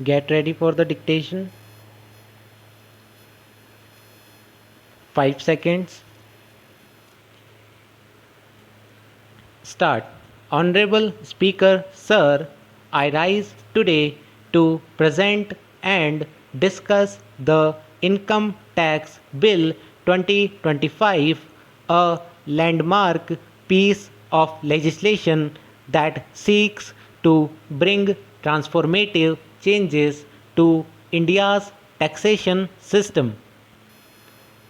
Get ready for the dictation. 5 seconds. Start. Honorable Speaker, Sir, I rise today to present and discuss the Income Tax Bill 2025, a landmark piece of legislation that seeks to bring transformative changes to India's taxation system.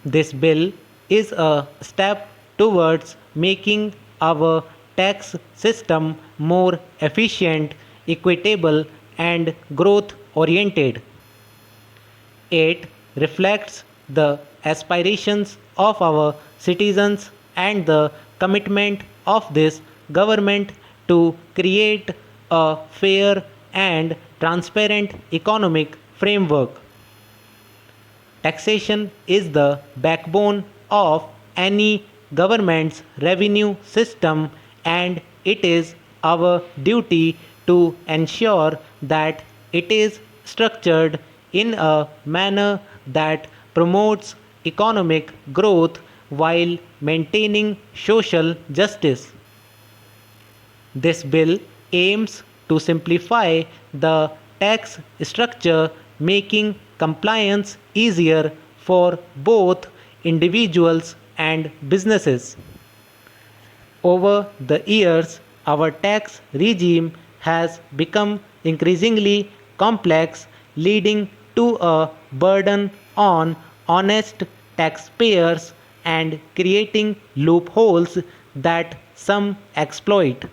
This bill is a step towards making our tax system more efficient, equitable, and growth oriented. It reflects the aspirations of our citizens and the commitment of this government to create a fair and transparent economic framework. Taxation is the backbone of any government's revenue system, and it is our duty to ensure that it is structured in a manner that promotes economic growth while maintaining social justice. This bill aims to simplify the tax structure, making compliance easier for both individuals and businesses. Over the years, our tax regime has become increasingly complex, leading to a burden on honest taxpayers and creating loopholes that some exploit.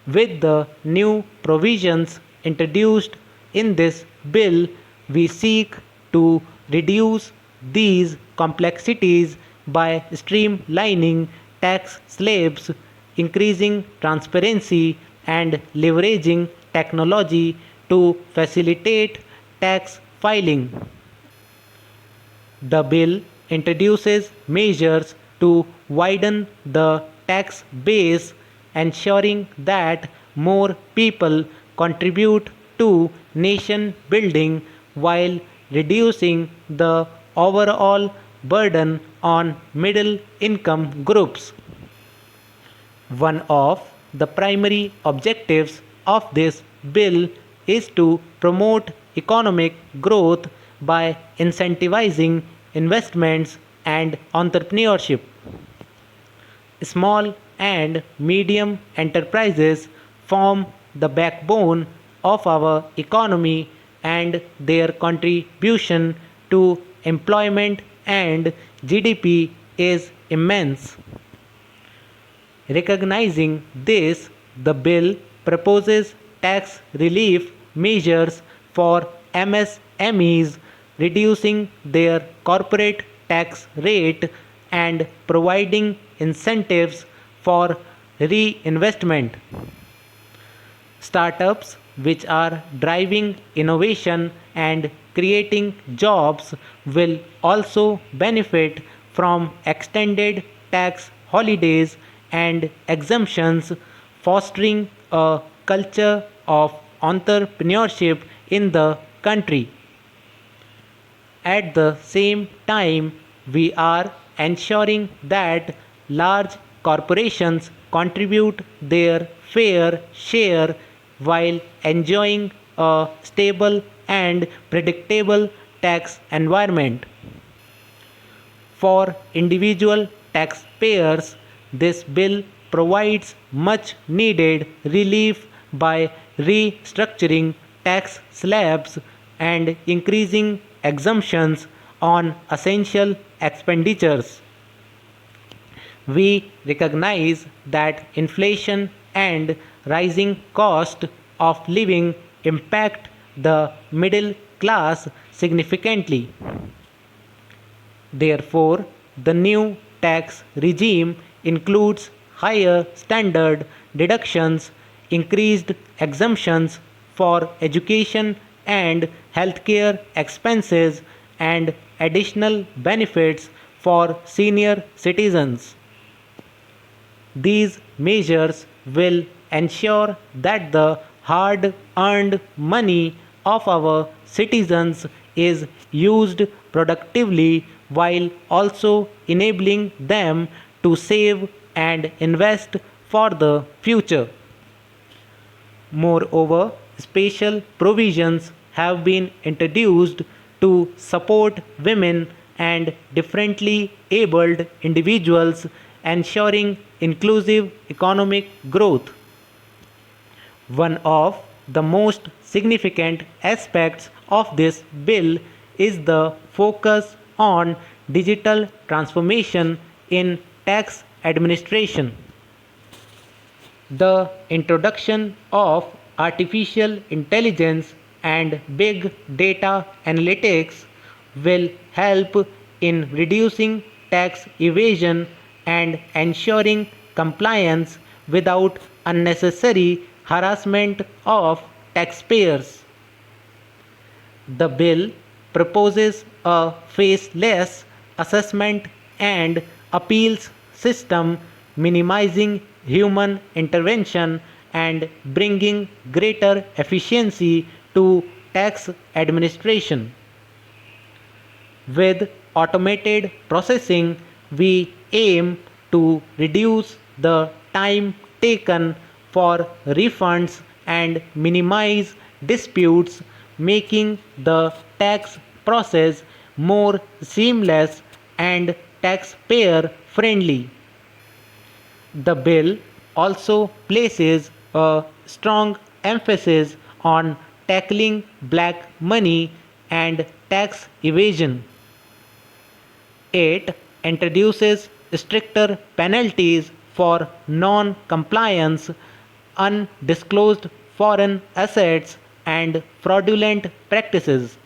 With the new provisions introduced in this bill, we seek to reduce these complexities by streamlining tax slabs, increasing transparency, and leveraging technology to facilitate tax filing. The bill introduces measures to widen the tax base, ensuring that more people contribute to nation building while reducing the overall burden on middle income groups. One of the primary objectives of this bill is to promote economic growth by incentivizing investments and entrepreneurship. Small and medium enterprises form the backbone of our economy, and their contribution to employment and GDP is immense. Recognizing this, the bill proposes tax relief measures for MSMEs, reducing their corporate tax rate and providing incentives for reinvestment. Startups, which are driving innovation and creating jobs, will also benefit from extended tax holidays and exemptions, fostering a culture of entrepreneurship in the country. At the same time, we are ensuring that large corporations contribute their fair share while enjoying a stable and predictable tax environment. For individual taxpayers, this bill provides much needed relief by restructuring tax slabs and increasing exemptions on essential expenditures. We recognize that inflation and rising cost of living impact the middle class significantly. Therefore, the new tax regime includes higher standard deductions, increased exemptions for education and healthcare expenses, and additional benefits for senior citizens. These measures will ensure that the hard earned money of our citizens is used productively while also enabling them to save and invest for the future. Moreover, special provisions have been introduced to support women and differently abled individuals, ensuring inclusive economic growth. One of the most significant aspects of this bill is the focus on digital transformation in tax administration. The introduction of artificial intelligence and big data analytics will help in reducing tax evasion and ensuring compliance without unnecessary harassment of taxpayers. The bill proposes a faceless assessment and appeals system, minimizing human intervention and bringing greater efficiency to tax administration. With automated processing, we aim to reduce the time taken for refunds and minimize disputes, making the tax process more seamless and taxpayer friendly. The bill also places a strong emphasis on tackling black money and tax evasion. It introduces stricter penalties for non compliance, undisclosed foreign assets, and fraudulent practices.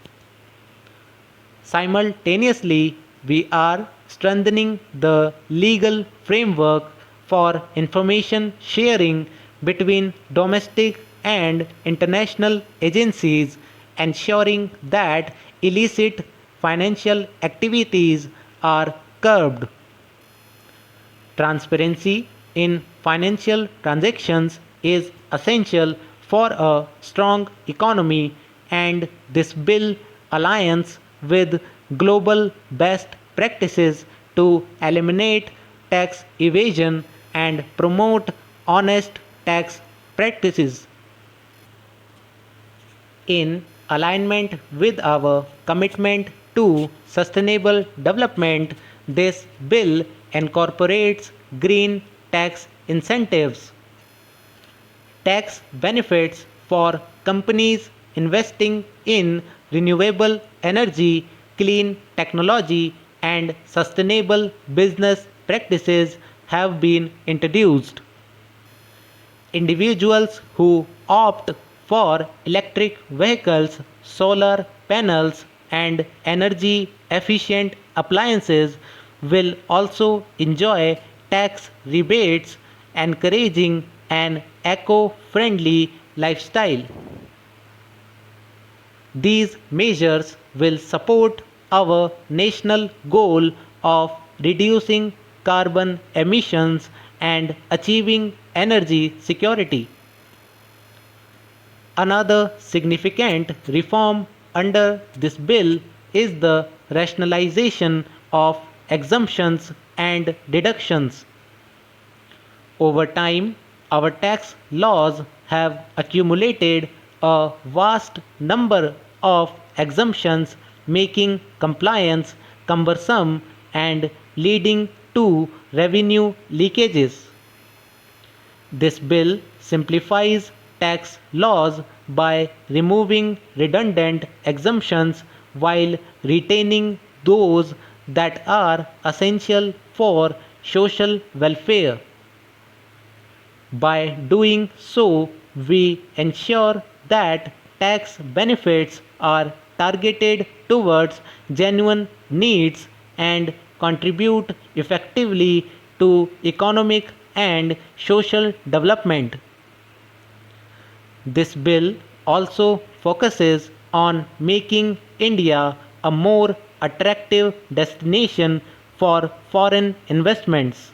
Simultaneously, we are strengthening the legal framework for information sharing between domestic and international agencies, ensuring that illicit financial activities are curbed. Transparency in financial transactions is essential for a strong economy, and this bill aligns with global best practices to eliminate tax evasion and promote honest tax practices. In alignment with our commitment to sustainable development, this bill incorporates green tax incentives, tax benefits for companies investing in renewable energy, clean technology, and sustainable business practices have been introduced. Individuals who opt for electric vehicles, solar panels, and energy efficient appliances will also enjoy tax rebates, encouraging an eco friendly lifestyle. These measures will support our national goal of reducing carbon emissions and achieving energy security. Another significant reform under this bill is the rationalization of exemptions and deductions. Over time, our tax laws have accumulated a vast number of exemptions, making compliance cumbersome and leading to revenue leakages. This bill simplifies tax laws by removing redundant exemptions while retaining those that are essential for social welfare. By doing so, we ensure that tax benefits are targeted towards genuine needs and contribute effectively to economic and social development. This bill also focuses on making India a more attractive destination for foreign investments.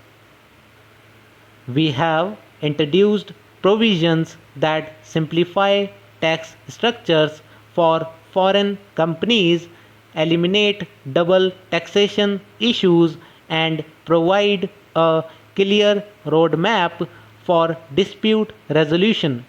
We have introduced provisions that simplify tax structures for foreign companies, eliminate double taxation issues, and provide a clear roadmap for dispute resolution.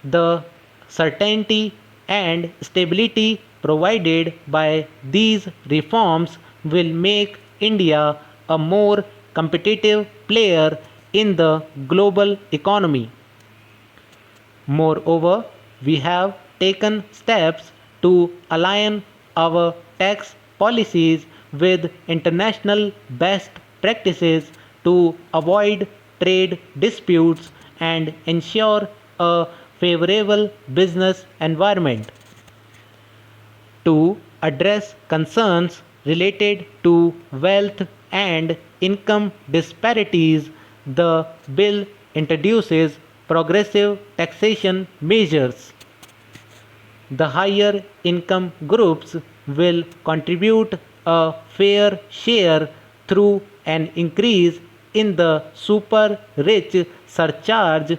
The certainty and stability provided by these reforms will make India a more competitive player in the global economy. Moreover, we have taken steps to align our tax policies with international best practices to avoid trade disputes and ensure a favorable business environment. To address concerns related to wealth and income disparities, the bill introduces progressive taxation measures. The higher income groups will contribute a fair share through an increase in the super rich surcharge